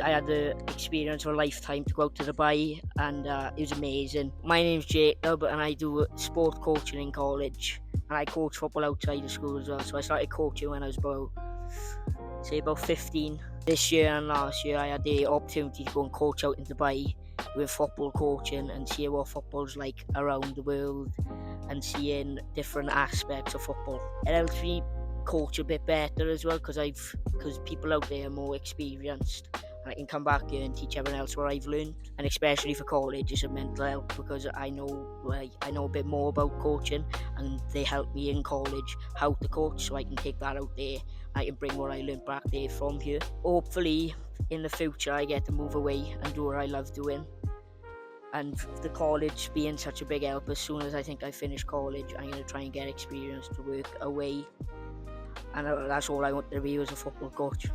I had the experience of a lifetime to go out to Dubai, and it was amazing. My name's Jacob, and I do sport coaching in college, and I coach football outside of school as well. So I started coaching when I was about 15. This year and last year I had the opportunity to go and coach out in Dubai with football coaching and see what football's like around the world and seeing different aspects of football. It helps me coach a bit better as well, because people out there are more experienced, and I can come back here and teach everyone else what I've learned. And especially for college, it's a mental help, because I know a bit more about coaching, and they help me in college how to coach, so I can take that out there. I can bring what I learned back there from here. Hopefully in the future I get to move away and do what I love doing, and the college being such a big help. As soon as I think I finish college, I'm going to try and get experience to work away, and that's all I want to be, as a football coach.